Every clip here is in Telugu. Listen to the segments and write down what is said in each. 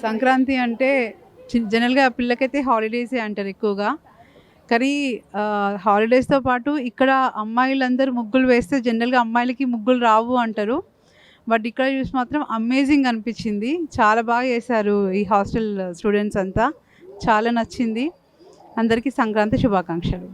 సంక్రాంతి అంటే జనరల్‌గా పిల్లలకైతే హాలిడేసే అంటారు ఎక్కువగా. కానీ హాలిడేస్‌తో పాటు ఇక్కడ అమ్మాయిలందరూ ముగ్గులు వేస్తే జనరల్‌గా అమ్మాయిలకి ముగ్గులు రావు అంటారు. బట్ ఇక్కడ చూసి మాత్రం అమేజింగ్ అనిపించింది. చాలా బాగా చేశారు ఈ హాస్టల్ స్టూడెంట్స్ అంతా. చాలా నచ్చింది. అందరికీ సంక్రాంతి శుభాకాంక్షలు.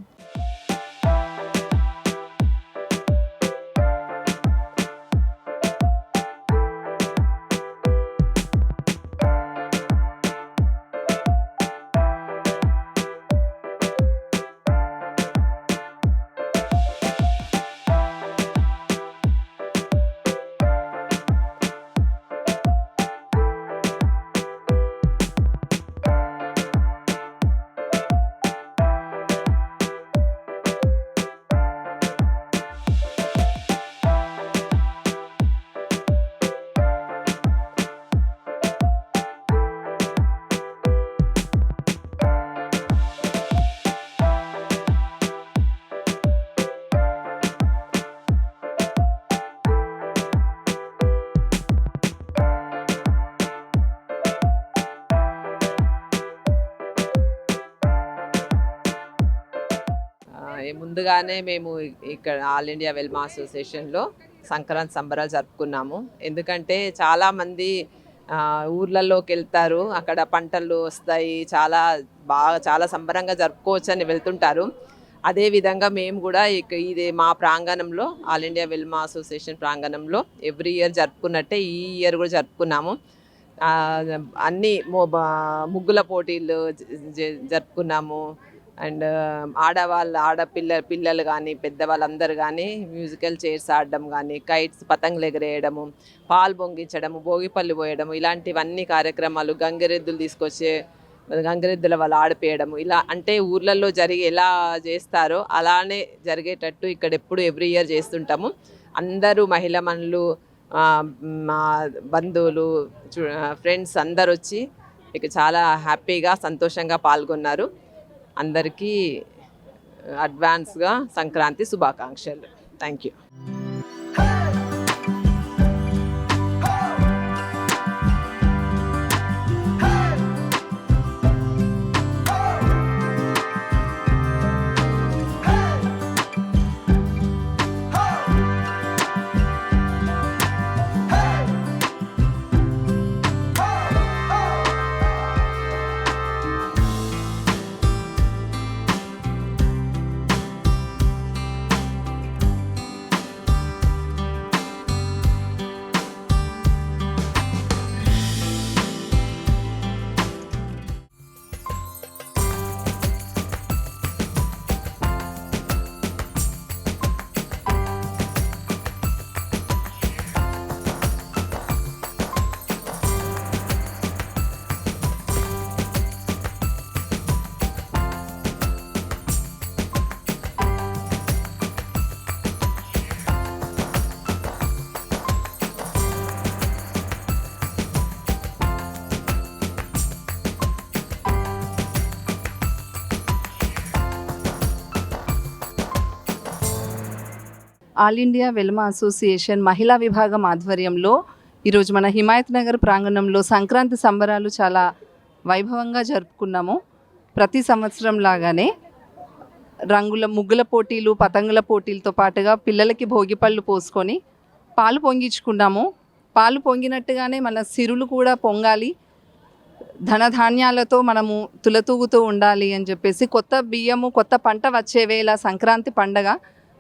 ముందుగానే మేము ఇక్కడ ఆల్ ఇండియా వెల్మా అసోసియేషన్లో సంక్రాంతి సంబరాలు జరుపుకున్నాము. ఎందుకంటే చాలామంది ఊర్లలోకి వెళ్తారు, అక్కడ పంటలు వస్తాయి, చాలా సంబరంగా జరుపుకోవచ్చు అని వెళ్తుంటారు. అదేవిధంగా మేము కూడా ఇది మా ప్రాంగణంలో ఆల్ ఇండియా వెల్మా అసోసియేషన్ ప్రాంగణంలో ఎవ్రీ ఇయర్ జరుపుకున్నట్టే ఈ ఇయర్ కూడా జరుపుకున్నాము. అన్ని ముగ్గుల పోటీలు జరుపుకున్నాము. అండ్ పిల్లలు కానీ పెద్దవాళ్ళందరూ కానీ మ్యూజికల్ చైర్స్ ఆడడం కానీ, కైట్స్ పతంగులు ఎగరేయడము, పాలు పొంగించడము, భోగిపల్లి పోయడము, ఇలాంటివన్నీ కార్యక్రమాలు, గంగిరెద్దుల వాళ్ళు ఆడిపేయడము, ఇలా అంటే ఊర్లలో ఎలా చేస్తారో అలానే జరిగేటట్టు ఇక్కడ ఎప్పుడు ఎవ్రీ ఇయర్ చేస్తుంటాము. అందరూ మహిళమణులు, మా బంధువులు, ఫ్రెండ్స్ అందరు వచ్చి ఇక చాలా హ్యాపీగా సంతోషంగా పాల్గొన్నారు. అందరికీ అడ్వాన్స్గా సంక్రాంతి శుభాకాంక్షలు. Thank you. All India Velama association మహిళా విభాగం ఆధ్వర్యంలో ఈరోజు మన హిమాయత్ నగర్ ప్రాంగణంలో సంక్రాంతి సంబరాలు చాలా వైభవంగా జరుపుకున్నాము. ప్రతి సంవత్సరం లాగానే ముగ్గుల పోటీలు, పతంగుల పోటీలతో పాటుగా పిల్లలకి భోగిపళ్ళు పోసుకొని పాలు పొంగించుకున్నాము. పాలు పొంగినట్టుగానే మన సిరులు కూడా పొంగాలి, ధనధాన్యాలతో మనము తులతూగుతూ ఉండాలి అని చెప్పేసి కొత్త బియ్యము, కొత్త పంట వచ్చే వేళ సంక్రాంతి పండగ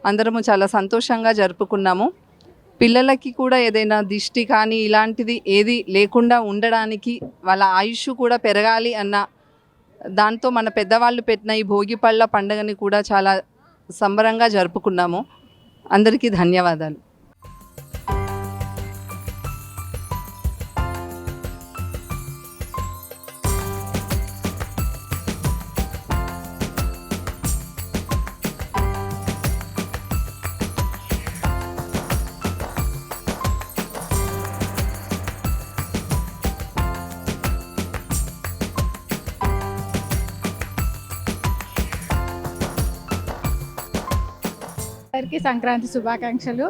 అందరము చాలా సంతోషంగా జరుపుకున్నాము. పిల్లలకి కూడా ఏదైనా దిష్టి కానీ ఇలాంటిది ఏది లేకుండా ఉండడానికి, వాళ్ళ ఆయుష్ కూడా పెరగాలి అన్న దాంతో మన పెద్దవాళ్ళు పెట్టిన ఈ భోగిపళ్ళ పండుగని కూడా చాలా సంబరంగా జరుపుకున్నాము. అందరికీ ధన్యవాదాలు. అందరికీ సంక్రాంతి శుభాకాంక్షలు.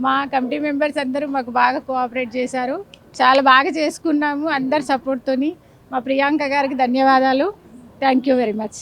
మా కమిటీ మెంబర్స్ అందరూ మాకు బాగా కోఆపరేట్ చేశారు. చాలా బాగా చేసుకున్నాము అందరి సపోర్ట్తోని. మా ప్రియాంక గారికి ధన్యవాదాలు. Thank you very much.